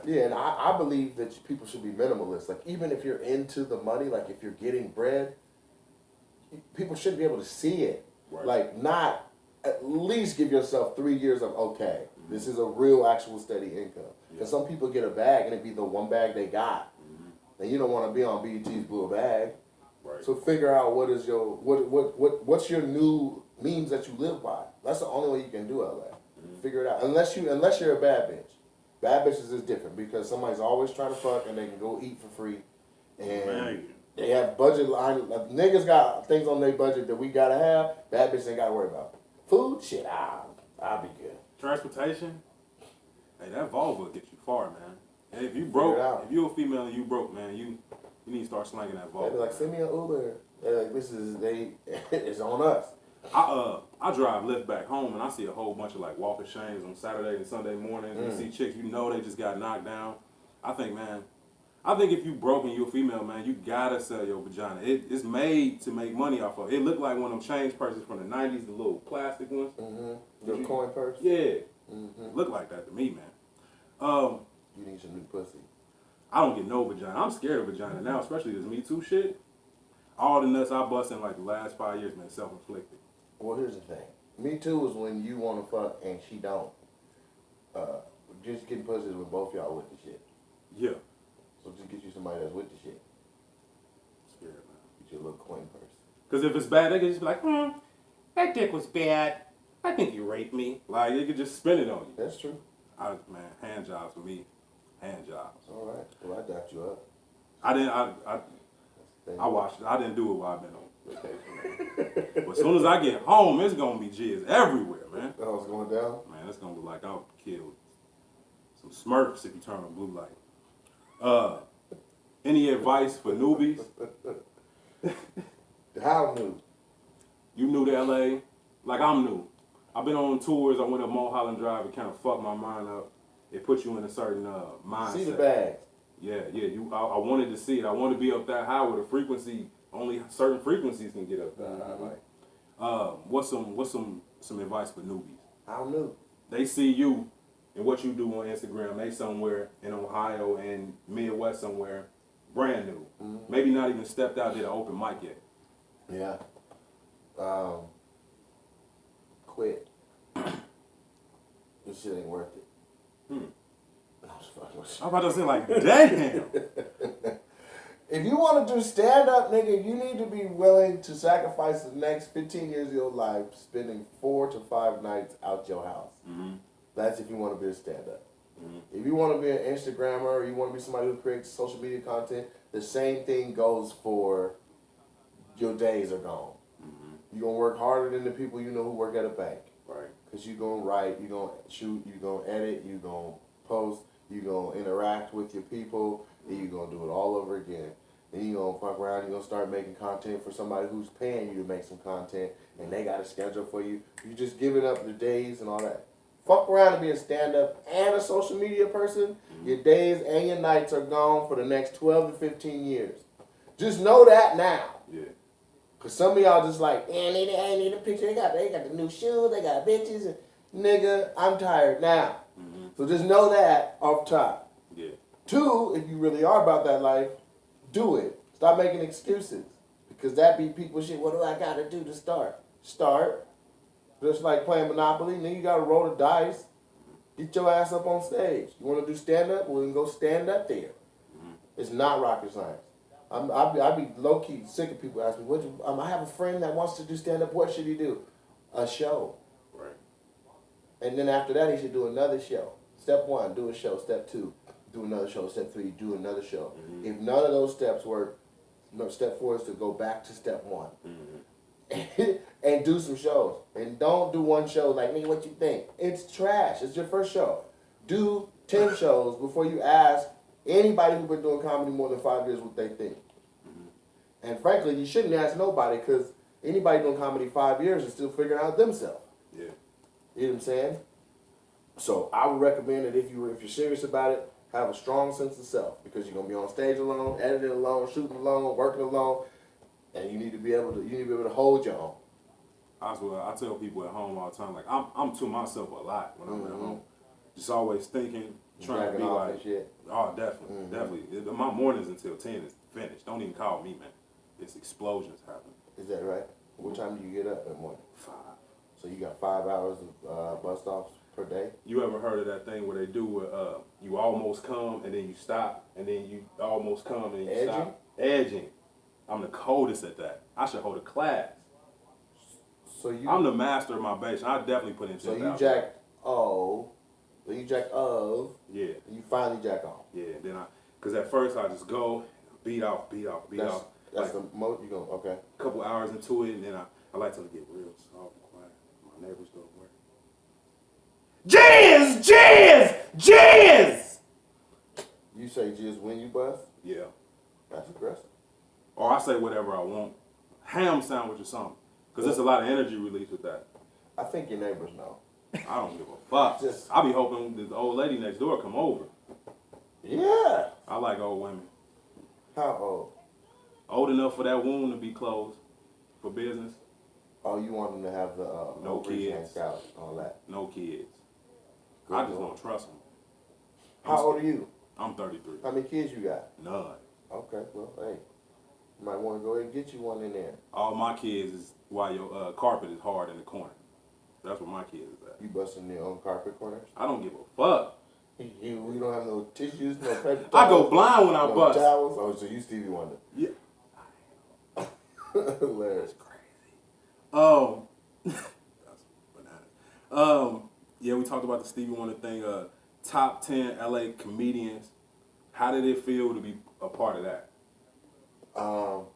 Yeah, and I believe that people should be minimalist. Like, even if you're into the money, like if you're getting bread, people should be able to see it. Right. Like, not at least give yourself 3 years of, okay, this is a real, actual, steady income. Because some people get a bag and it be the one bag they got. And you don't want to be on BET's blue bag. Right. So figure out what's your new means that you live by. That's the only way you can do all that. Figure it out. Unless you're a bad bitch. Bad bitches is different because somebody's always trying to fuck and they can go eat for free. And they have budget line. Niggas got things on their budget that we gotta have. Bad bitches ain't gotta worry about. Food, shit, I'll be good. Transportation, hey, that Volvo get you far, man. And if you broke, if you a female and you broke, man, you need to start slanging that Volvo. They be like, send me an Uber. They're like, it's on us. I drive Lyft back home and I see a whole bunch of like walk of shames on Saturday and Sunday mornings. You see chicks, you know they just got knocked down. I think if you broke and you a female, man, you gotta sell your vagina. It's made to make money off of. It looked like one of them change purses from the 90s, the little plastic ones. The coin purse? Yeah. Look like that to me, man. You need some new pussy. I don't get no vagina. I'm scared of vagina now, especially this Me Too shit. All the nuts I bust in like the last 5 years, man, self-inflicted. Well, here's the thing. Me Too is when you want to fuck and she don't. Just getting pussy is when both y'all with the shit. Yeah. So just get you somebody that's with the shit. Scared, man. Get your little coin purse. Because if it's bad, they can just be like, that dick was bad. I think you raped me. Like, they could just spin it on you. That's true. Man, hand jobs for me. Hand jobs. All right. Well, I got you up. I watched it. I didn't do it while I've been on vacation. But as soon as I get home, it's going to be jizz everywhere, man. Oh, it's going down? Man, it's going to look like I'll kill some Smurfs if you turn on blue light. Any advice for newbies? How new? You new to LA? Like I'm new. I've been on tours. I went up Mulholland Drive. It kind of fucked my mind up. It puts you in a certain mindset. See the bags. Yeah. I wanted to see it. I want to be up that high where the frequency, only certain frequencies can get up that high. Like, what's some advice for newbies? How new? They see you and what you do on Instagram. They somewhere in Ohio and Midwest somewhere, brand new. Maybe not even stepped out, did an open mic yet. Yeah. Quit. This shit ain't worth it. I'm about to say, like, damn. If you want to do stand-up, nigga, you need to be willing to sacrifice the next 15 years of your life spending 4 to 5 nights out your house. That's if you want to be a stand-up. If you want to be an Instagrammer or you want to be somebody who creates social media content, the same thing goes for your days are gone. You're going to work harder than the people you know who work at a bank. Right. Because you're going to write, you're going to shoot, you're going to edit, you're going to post, you're going to interact with your people, and you're going to do it all over again. Then you're going to fuck around, you're going to start making content for somebody who's paying you to make some content, and they got a schedule for you. You're just giving up the days and all that. Fuck around and be a stand-up and a social media person, your days and your nights are gone for the next 12 to 15 years. Just know that now. Yeah. Because some of y'all just like, I need a picture. They got the new shoes, they got bitches. And, nigga, I'm tired now. So just know that off top. Yeah. 2, if you really are about that life, do it. Stop making excuses. Because that be people shit, what do I got to do to start? Start. Just like playing Monopoly, then you got to roll the dice. Get your ass up on stage. You want to do stand-up? Well, then go stand up there. It's not rocket science. I'd be low-key sick of people asking me, I have a friend that wants to do stand-up. What should he do? A show. Right. And then after that, he should do another show. Step 1, do a show. Step 2, do another show. Step 3, do another show. If none of those steps work, step 4 is to go back to step 1. And do some shows. And don't do one show like, nigga, what you think? It's trash. It's your first show. Do 10 shows before you ask anybody who's been doing comedy more than 5 years what they think. And frankly, you shouldn't ask nobody because anybody doing comedy 5 years is still figuring out themselves. Yeah. You know what I'm saying? So I would recommend that if you're serious about it, have a strong sense of self because you're gonna be on stage alone, editing alone, shooting alone, working alone, and you need to be able to hold your own. I tell people at home all the time, like I'm to myself a lot when I'm at home. Just always thinking, trying to be off like, and shit. oh, definitely, definitely. My mornings until 10 is finished. Don't even call me, man. It's explosions happening. Is that right? What time do you get up in the morning? 5. So you got 5 hours of bus stops per day? You ever heard of that thing where they do where you almost come and then you stop and then you almost come and you stop? Edging. I'm the coldest at that. I should hold a class. So I'm the master of my base. I definitely put in 10,000. So you jacked O. So you jack of. Yeah. And you finally jack off. Yeah. Then because at first I just go beat off. That's like, the most you go. Okay. A couple hours into it, and then I like to get real soft and quiet. My neighbors go to work. Jizz! You say jizz when you bust? Yeah. That's aggressive. Or I say whatever I want. Ham sandwich or something. Because there's a lot of energy released with that. I think your neighbors know. I don't give a fuck. I be hoping this old lady next door come over. Yeah. I like old women. How old? Old enough for that wound to be closed for business. Oh, you want them to have the no kids, out, all that. No kids. Good I just don't trust them. How old are you? I'm 33. How many kids you got? None. Okay, well, hey, you might want to go ahead and get you one in there. All my kids is why your carpet is hard in the corner. That's where my kids is at. You busting your own carpet corners? I don't give a fuck. You don't have no tissues, no paper towels? I go blind when I no bust. Towels? Oh, so you Stevie Wonder? Yeah. Hilarious. That's bananas. Yeah, we talked about the Stevie Wonder thing. Top 10 LA comedians. How did it feel to be a part of that? I'm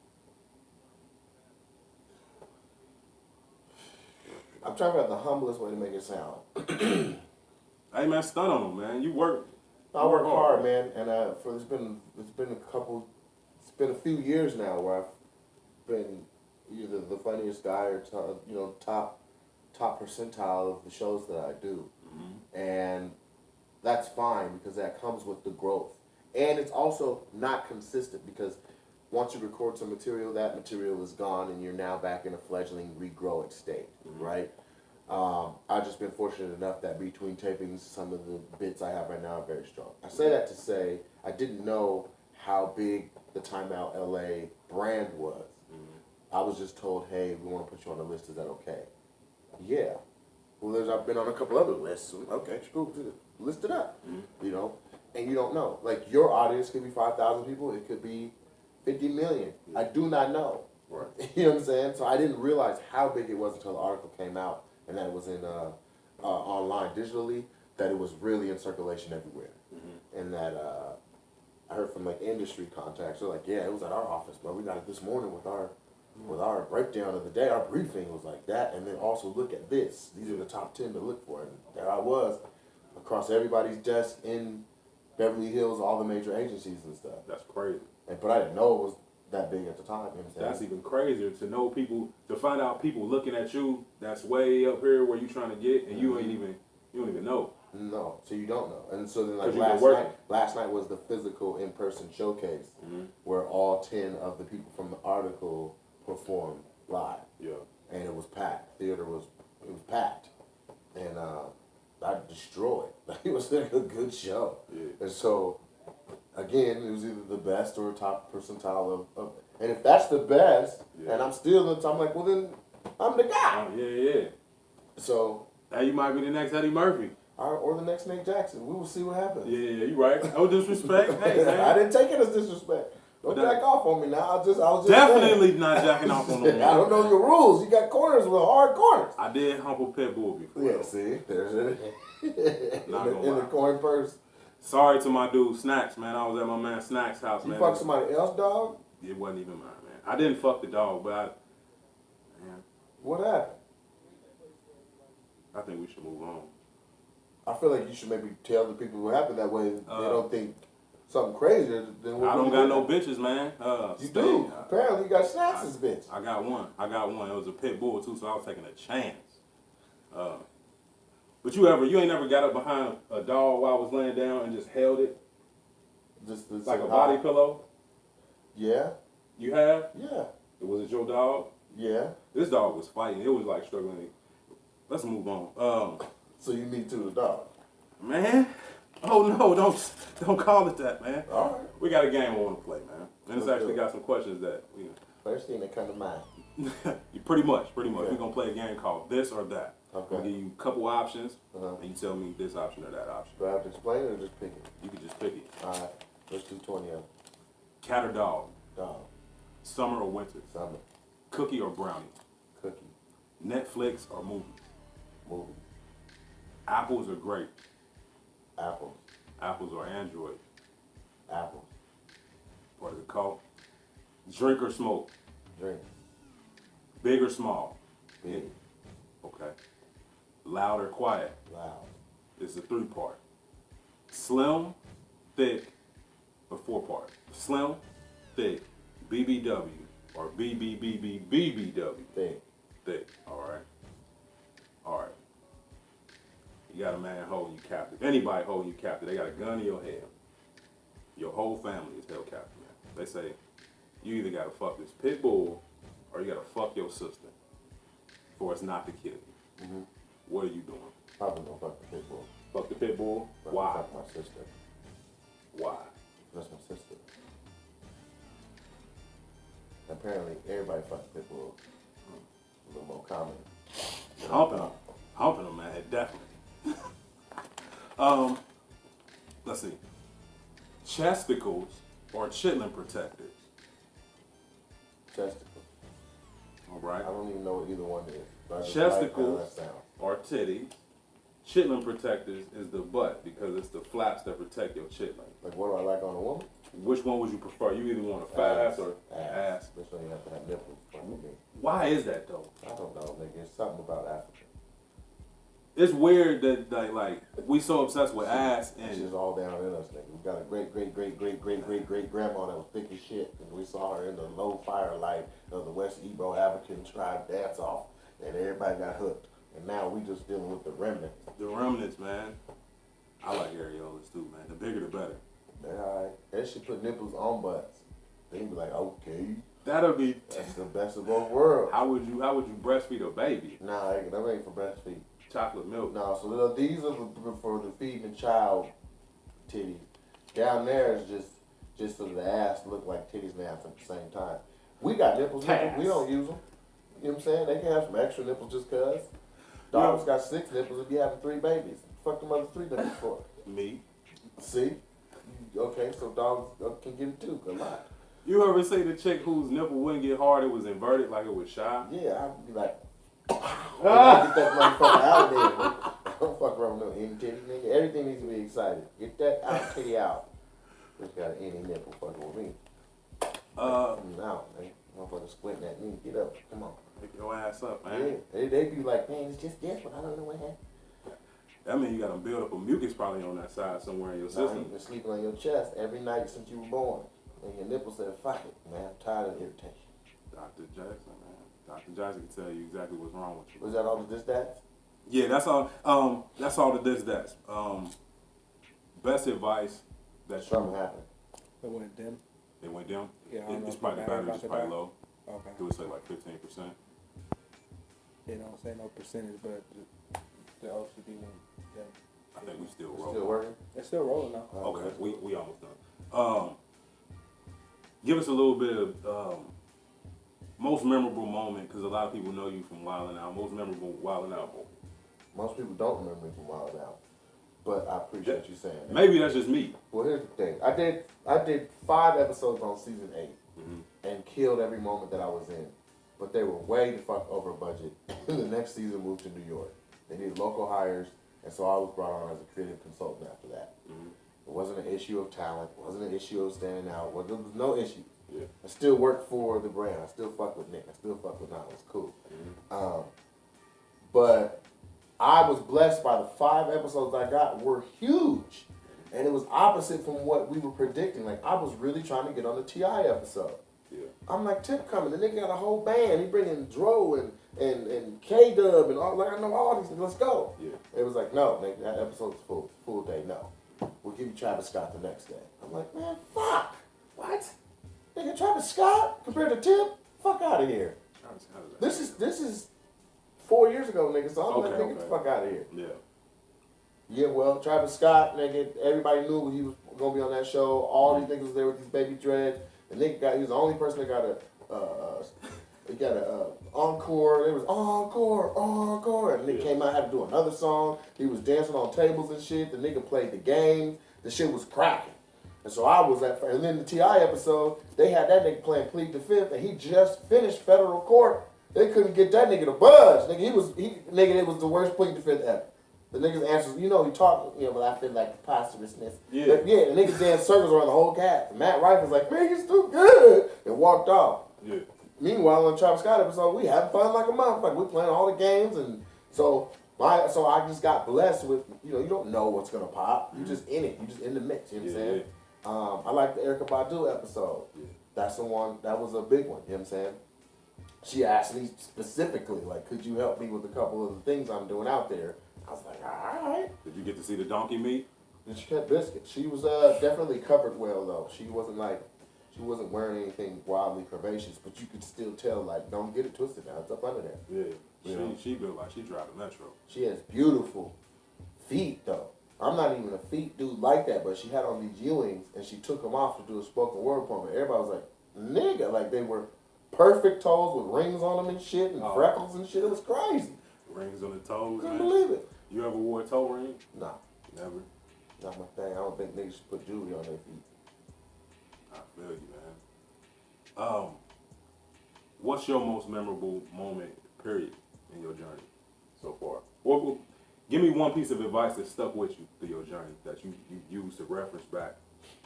trying to find the humblest way to make it sound. Hey man, stun on them, man. You work. I work hard, man, and it's been a few years now where I've been either the funniest guy or top percentile of the shows that I do, and that's fine because that comes with the growth, and it's also not consistent because once you record some material, that material is gone, and you're now back in a fledgling regrowing state, right? I've just been fortunate enough that between tapings, some of the bits I have right now are very strong. I say that to say I didn't know how big the Time Out LA brand was. I was just told, hey, we want to put you on the list. Is that okay? Yeah. Well, I've been on a couple other lists. Okay, cool. List it up. You know, and you don't know. Like your audience could be 5,000 people. It could be 50 million. I do not know. Right. You know what I'm saying? So I didn't realize how big it was until the article came out and that it was in online digitally, that it was really in circulation everywhere. And that I heard from like industry contacts, they're like, yeah, it was at our office, bro. We got it this morning with our breakdown of the day. Our briefing was like that. And then also look at this. These are the top 10 to look for. And there I was across everybody's desk in Beverly Hills, all the major agencies and stuff. That's crazy. But I didn't know it was that big at the time. You know what I'm saying? That's even crazier to know people, to find out people looking at you that's way up here where you trying to get, and you don't even know. No, so you don't know. And so then like last night was the physical in-person showcase where all 10 of the people from the article performed live. Yeah. And it was packed. It was packed. And I destroyed. It was like a good show. Yeah. And so again, it was either the best or top percentile of and if that's the best, and I'm still, I'm like, well then, I'm the guy. Yeah. So. Now you might be the next Eddie Murphy. Or the next Nate Jackson. We will see what happens. Yeah, you right. No disrespect. Hey, man. I didn't take it as disrespect. Don't jack off on me now. I was just definitely saying. Not jacking off on them. I don't know your rules. You got corners with hard corners. I did humble pit bull before. Yeah, see? There's it. in the coin purse. Sorry to my dude Snacks, man. I was at my man Snacks' house, man. You fucked somebody else, dog? It wasn't even mine, man. I didn't fuck the dog, but man. What happened? I think we should move on. I feel like you should maybe tell the people what happened, that way they don't think something crazier than what I don't got no bitches, man. You do. Apparently you got Snacks' bitch. I got one. It was a pit bull too, so I was taking a chance. But you ain't never got up behind a dog while I was laying down and just held it? Just like a body pillow? Yeah. You have? Yeah. Was it your dog? Yeah. This dog was fighting. It was like struggling. Let's move on. So you need to the dog. Man, Oh no, don't call it that, man. All right. We got a game I want to play, man. And it's Let's actually do it. got some questions that First thing that come to mind. you pretty much. Okay. We're gonna play a game called This or That. I'm Okay. gonna give you a couple options, Uh-huh. and you tell me this option or that option. Do I have to explain it or just pick it? You can just pick it. All right. Let's do 20 of them. Cat or dog? Dog. Summer or winter? Summer. Cookie or brownie? Cookie. Netflix or movies? Movie. Apples or grape? Apples. Apples or Android? Apples. What is it called? Drink or smoke? Drink. Big or small? Big. Okay. Loud or quiet? Loud. It's a 3-part. Slim, thick, or 4-part. Slim, thick, BBW, or BBBBBBW. Thick. Thick. All right. All right. You got a man holding you captive. Anybody holding you captive, they got a gun in your head. Your whole family is held captive, man. They say you either gotta fuck this pit bull or you gotta fuck your sister for us not to kill you. Mm-hmm. What are you doing? Probably gonna fuck the pit bull. Fuck the pit bull? But Why? Fuck my sister. Why? That's my sister. Apparently, everybody fucks pit bulls. A little more common. Humping them, man, definitely. Let's see. Chesticles or chitlin protectors? Chesticles. All right. I don't even know what either one is. But I just Chesticles. like how that sounds. Or titties. Chitlin protectors is the butt because it's the flaps that protect your chitlin. Like, what do I like on a woman? Which one would you prefer? You either want a fat ass or ass. This one you have to have nipples. Why is that though? I don't know, nigga. It's something about Africa. It's weird that like we so obsessed with ass It's and just all down in us, nigga. We got a great grandma that was thick as shit, and we saw her in the low firelight of the West Igbo African tribe dance off, and everybody got hooked. And now we just dealing with the remnants. the remnants, man. I like areolas too, man. The bigger the better. Alright. They should put nipples on butts. They be like, okay, That'll be. that's the best of both worlds. How would you breastfeed a baby? Nah, that ain't for breastfeed. Chocolate milk. No, so these are for the feeding the child titties. Down there is just so the ass look like titties and ass at the same time. We got nipples, we don't use them. You know what I'm saying? They can have some extra nipples just cause. Dogs got 6 nipples if you having 3 babies. Fuck them other 3 nipples for. Me. See? Okay, so dogs can get it too. Good luck. You ever see the chick whose nipple wouldn't get hard? It was inverted, like it was shy. Yeah, I'd be like, get that motherfucker out of there. Man. Don't fuck around with no any titty, nigga. Everything needs to be excited. Get that out, titty out. Just got any nipple fucking with me. Out, man. Motherfucker squinting at me. Get up. Come on. Pick your ass up, man. Yeah. They be like, man, it's just this one. I don't know what happened. That means you got to build up a mucus probably on that side somewhere in your Now system. you've been sleeping on your chest every night since you were born. And your nipple said, fuck it, man. I'm tired of irritation. Dr. Jackson, man. Dr. Jackson can tell you exactly what's wrong with you. Was that all the stats? Yeah, that's all. That's all the that's. Best advice that Something happened. It went dim. It went down. Yeah, I don't know It's if probably the the battery battery just about to probably die. low. Okay. Do it say like 15%. They don't say no percentage, but the LCD went dim. I think we still It's rolling. still working? It's still rolling now. Okay, we almost done. Give us a little bit of most memorable moment, because a lot of people know you from Wild 'N Out. Most memorable Wild 'N Out moment. Most people don't remember me from Wild Out. But I appreciate you saying that. Maybe that's just me. Well, here's the thing. I did 5 episodes on season 8 Mm-hmm. and killed every moment that I was in. But they were way the fuck over budget. The next season moved to New York. They needed local hires, and so I was brought on as a creative consultant after that. Mm-hmm. It wasn't an issue of talent. It wasn't an issue of standing out. Well, there was no issue. Yeah. I still work for the brand. I still fuck with Nick. I still fuck with Nile. It's cool. Mm-hmm. But I was blessed by the 5 episodes I got were huge. And it was opposite from what we were predicting. Like, I was really trying to get on the T.I. episode. Yeah. I'm like, Tip coming. The nigga got a whole band. He bringing Dro and K-Dub and all. Like, I know all these. Let's go. Yeah. It was like, no, nigga, that episode's full day. No. We'll give you Travis Scott the next day. I'm like, man, fuck. What? Nigga, Travis Scott compared to Tip? Fuck out of here. This is 4 years ago, nigga. So I'm like, nigga, get the fuck out of here. Yeah. Yeah, well, Travis Scott, nigga, everybody knew he was gonna be on that show. All these niggas was there with these baby dreads. And he was the only person that got a encore. It was encore. And they came out, had to do another song. He was dancing on tables and shit. The nigga played the game. The shit was cracking. And so I was at, and then the T.I. episode, they had that nigga playing Plead the Fifth, and he just finished federal court. They couldn't get that nigga to budge. Nigga, it was the worst Plead the Fifth ever. The nigga's answers, he talked, but I feel like preposterousness. Yeah. But the niggas danced circles around the whole cast. Matt Rife was like, man, he's too good, and walked off. Yeah. Meanwhile, on the Travis Scott episode, we had fun like a motherfucker. We playing all the games, and so I just got blessed with, you don't know what's gonna pop. You just in it. You just in the mix. You know what I'm saying? I like the Erykah Badu episode. Yeah. That's the one. That was a big one. You know what I'm saying? She asked me specifically, like, could you help me with a couple of the things I'm doing out there? I was like, all right. Did you get to see the donkey meat? And she kept biscuits. She was definitely covered well though. She wasn't wearing anything wildly curvaceous, but you could still tell, like, don't get it twisted now. It's up under there. Yeah. She built like she drive a Metro. She has beautiful feet though. I'm not even a feet dude like that, but she had on these Ewings and she took them off to do a spoken word poem. And everybody was like, nigga, like they were perfect toes with rings on them and shit and freckles and shit. It was crazy. Rings on the toes. Couldn't believe it. You ever wore a toe ring? Nah. Never. Not my thing. I don't think niggas should put jewelry on their feet. I feel you, man. What's your most memorable moment, period, in your journey so far? Or give me one piece of advice that stuck with you through your journey that you use to reference back.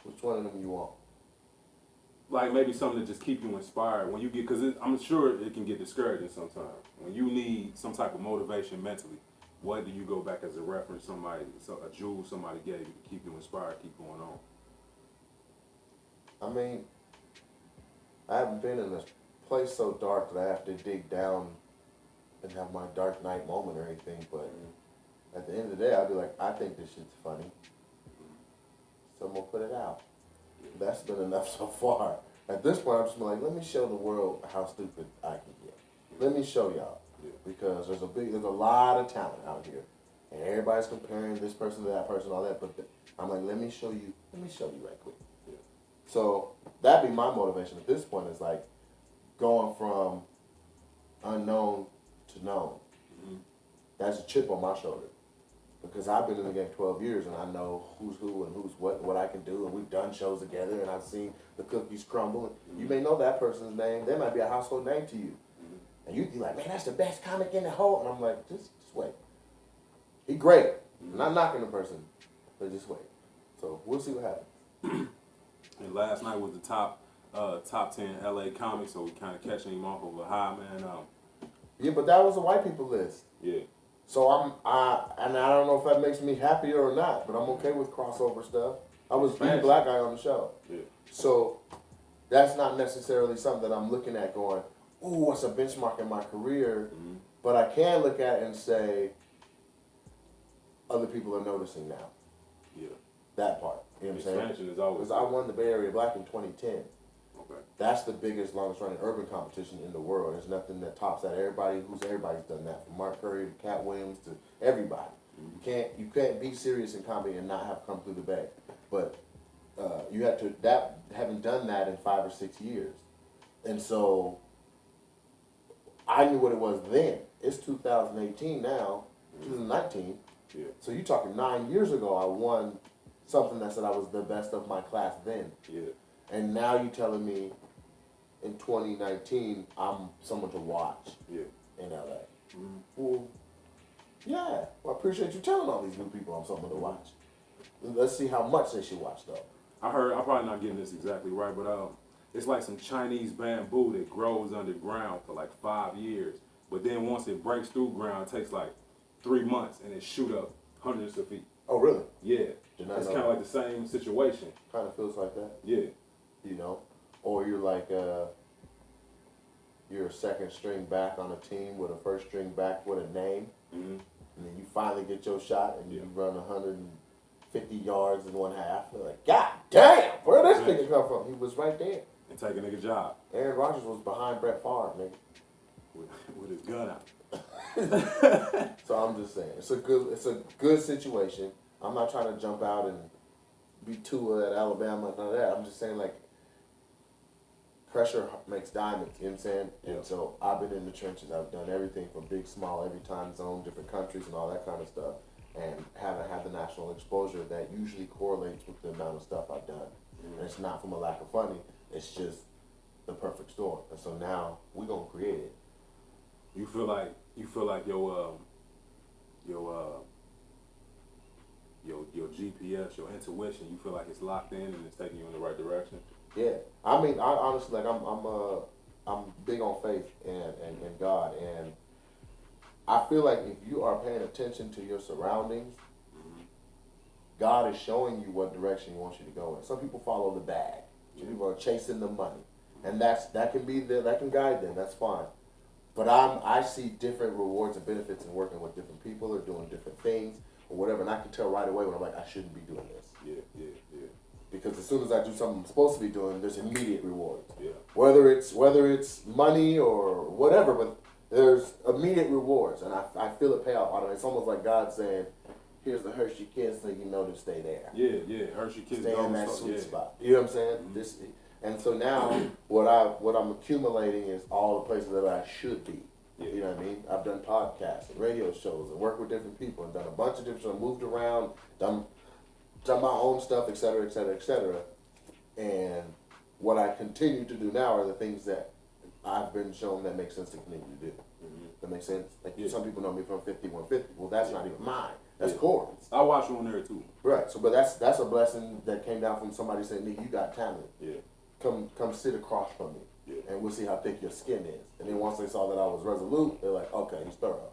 Which one of them you want? Like maybe something to just keep you inspired when you get, because I'm sure it can get discouraging sometimes. When you need some type of motivation mentally, what do you go back as a reference, a jewel somebody gave you to keep you inspired, keep going on? I mean, I haven't been in a place so dark that I have to dig down and have my dark night moment or anything, but at the end of the day, I'll be like, I think this shit's funny. So I'm going to put it out. That's been enough so far. At this point, I'm just like, let me show the world how stupid I can get. Let me show y'all. Because there's a lot of talent out here. And everybody's comparing this person to that person, all that, but I'm like, let me show you right quick. So that'd be my motivation at this point, is like going from unknown to known. That's a chip on my shoulder. Because I've been in the game 12 years and I know who's who and who's what I can do, and we've done shows together and I've seen the cookies crumble. And you may know that person's name. They might be a household name to you. And you'd be like, man, that's the best comic in the whole. And I'm like, just wait. He great. I'm not knocking the person, but just wait. So we'll see what happens. And last night was the top 10 LA comics, so we kind of catching him off of a high, man. Yeah, but that was a white people list. Yeah. So and I don't know if that makes me happier or not, but I'm okay with crossover stuff. I was the black guy on the show. Yeah. So that's not necessarily something that I'm looking at going, ooh, what's a benchmark in my career? But I can look at it and say, other people are noticing now. Yeah. That part. You know what I'm saying? Expansion is always. Because I won the Bay Area Black in 2010. Okay. That's the biggest, longest running urban competition in the world. There's nothing that tops that. Everybody's done that, from Mark Curry to Cat Williams to everybody. You can't be serious in comedy and not have come through the Bay. But you have to haven't done that in 5 or 6 years, and so I knew what it was then. It's 2018 now, 2019. Yeah. So you're talking 9 years ago. I won something that said I was the best of my class then. Yeah. And now you're telling me in 2019 I'm someone to watch in LA. Well, yeah. Well, I appreciate you telling all these new people I'm someone to watch. Let's see how much they should watch though. I heard, I'm probably not getting this exactly right, but it's like some Chinese bamboo that grows underground for like 5 years. But then once it breaks through ground, it takes like 3 months and it shoot up hundreds of feet. Oh, really? Yeah. It's kind of like the same situation. Kind of feels like that. Yeah. You know? Or you're like, you're a second string back on a team with a first string back with a name. And then you finally get your shot and you run 150 yards in 1/2. You're like, God damn, where did this nigga come from? He was right there. And take a nigga job. Aaron Rodgers was behind Brett Favre, nigga. With his gun out. So I'm just saying, it's a good situation. I'm not trying to jump out and be Tua at Alabama, none of that. I'm just saying, like, pressure makes diamonds, you know what I'm saying? Yeah. And so I've been in the trenches. I've done everything from big, small, every time zone, different countries and all that kind of stuff, and haven't had the national exposure that usually correlates with the amount of stuff I've done. And it's not from a lack of funding, it's just the perfect storm. And so now we're gonna create it. You feel like your GPS, your intuition, you feel like it's locked in and it's taking you in the right direction? Yeah, I mean, I honestly, like, I'm big on faith and God, and I feel like if you are paying attention to your surroundings, God is showing you what direction He wants you to go in. Some people follow the bag. Some people are chasing the money, and that can guide them. That's fine. But I see different rewards and benefits in working with different people or doing different things or whatever, and I can tell right away when I'm like, I shouldn't be doing this. Yeah. Because as soon as I do something I'm supposed to be doing, there's immediate rewards. Yeah. Whether it's money or whatever, but there's immediate rewards, and I feel it pay off. I don't know, it's almost like God saying, here's the Hershey Kiss, so you know to stay there. Yeah. Hershey Kiss. Stay in that sweet yeah. spot. You know what I'm saying? And so now what I'm accumulating is all the places that I should be. Yeah. You know what I mean? I've done podcasts and radio shows and worked with different people and done a bunch of different stuff, moved around, done my own stuff, et cetera, et cetera, et cetera. And what I continue to do now are the things that I've been shown that make sense to continue to do. That makes sense? Like, some people know me from 5150. Well, that's not even mine. That's Corey's. I watch you on there too. Right. So, but that's a blessing that came down from somebody saying, "Nigga, you got talent. Yeah. Come sit across from me, Yeah. and we'll see how thick your skin is." And then once they saw that I was resolute, they're like, "Okay, he's thorough."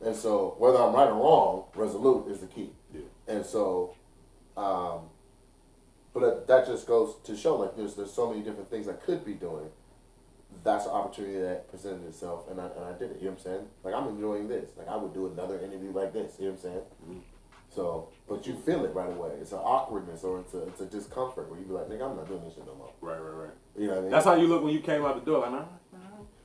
And so, whether I'm right or wrong, resolute is the key. Yeah. And so, but that just goes to show, like, there's so many different things I could be doing. That's an opportunity that presented itself, and I did it. You know what I'm saying? Like, I'm enjoying this. Like, I would do another interview like this. You know what I'm saying? So, but you feel it right away. It's an awkwardness or it's a discomfort where you be like, "Nigga, I'm not doing this shit no more." Right. You know what I mean? That's how you look when you came out the door. Like, nah.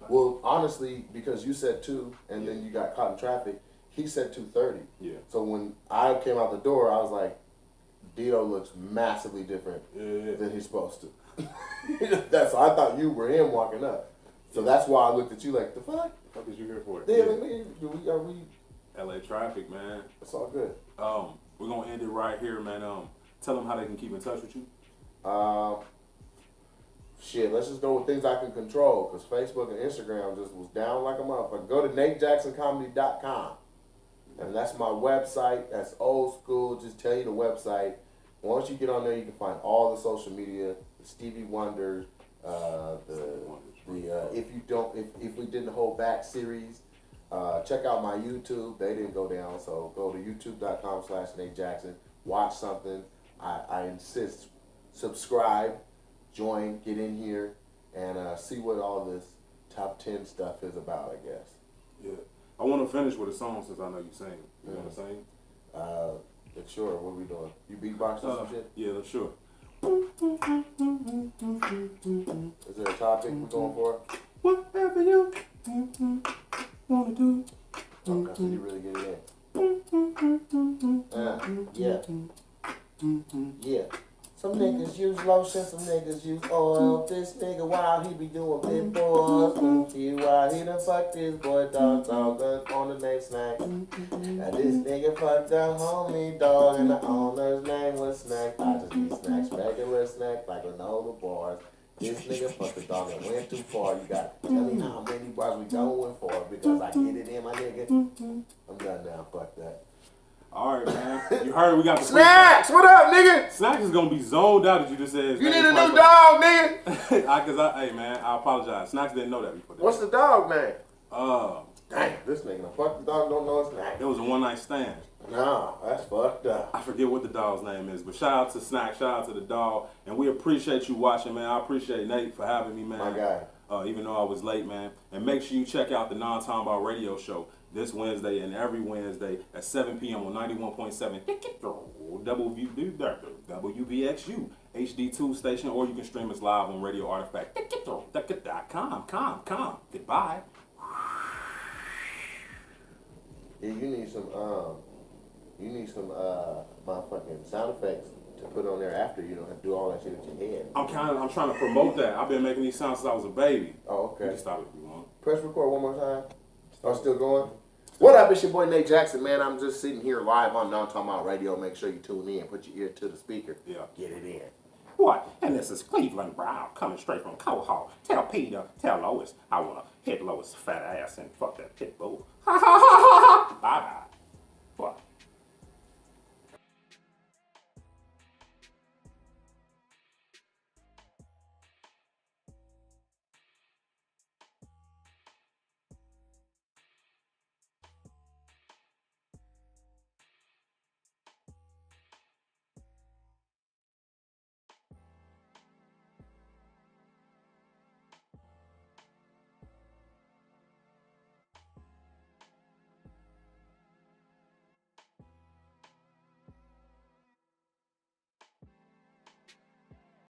Well, honestly, because you said 2, and then you got caught in traffic, he said 2:30. Yeah. So when I came out the door, I was like, Dito looks massively different than he's supposed to. That's I thought you were him walking up. So that's why I looked at you like, the fuck? What is you here for? Yeah. Like, are we? LA traffic, man. It's all good. We're gonna end it right here, man. Tell them how they can keep in touch with you. Shit, let's just go with things I can control, because Facebook and Instagram just was down like a motherfucker. Go to NateJacksonComedy.com. And that's my website. That's old school. Just tell you the website. Once you get on there, you can find all the social media, the Stevie Wonders, if we didn't hold back series. Check out my YouTube. They didn't go down, so go to youtube.com/NateJackson. Watch something. I insist. Subscribe, join, get in here, and see what all this top 10 stuff is about, I guess. Yeah. I want to finish with a song since I know you sing. You want to sing? Sure. What are we doing? You beatbox or some shit? Yeah, sure. Is there a topic we're going for? Whatever you want to do. Okay, so you really get it in. Yeah. Some niggas use lotion, some niggas use oil. This nigga wild, he be doing pit boys. He wild, he done fucked his boy dog on the name Snack. And this nigga fucked the homie dog, and the owner's name was Snack. I just be Snacks, regular Snack, like granola bars. This nigga fucked the dog and went too far. You gotta tell me how many bars we going for, because I get it in, my nigga. I'm done now, fuck that. All right, man. You heard we got the Snacks, what up, nigga? Snacks is gonna be zoned out if you just said. You need a new dog, nigga. Hey man, I apologize. Snacks didn't know that before. What's the dog name? Damn, this nigga, fuck the dog, don't know his name. It was a one-night stand. Nah, that's fucked up. I forget what the dog's name is, but shout out to Snack, shout out to the dog, and we appreciate you watching, man. I appreciate Nate for having me, man. My guy. Even though I was late, man. And make sure you check out the Nomtombout Radio Show this Wednesday and every Wednesday at 7 p.m. on 91.7 WVXU HD2 station, or you can stream us live on Radio Artifact. Com. Goodbye. Yeah, you need some motherfucking sound effects to put on there after you don't have to do all that shit with your head. I'm trying to promote that. I've been making these sounds since I was a baby. Oh, okay. You can stop if you want. Press record one more time. Oh, still going? What up, it's your boy Nate Jackson, man. I'm just sitting here live on Nomtombout Radio. Make sure you tune in. Put your ear to the speaker. Yeah. Get it in. What? And this is Cleveland Brown coming straight from Cohog. Tell Peter, tell Lois, I wanna hit Lois' fat ass and fuck that pit bull. Ha ha ha ha ha! Bye bye.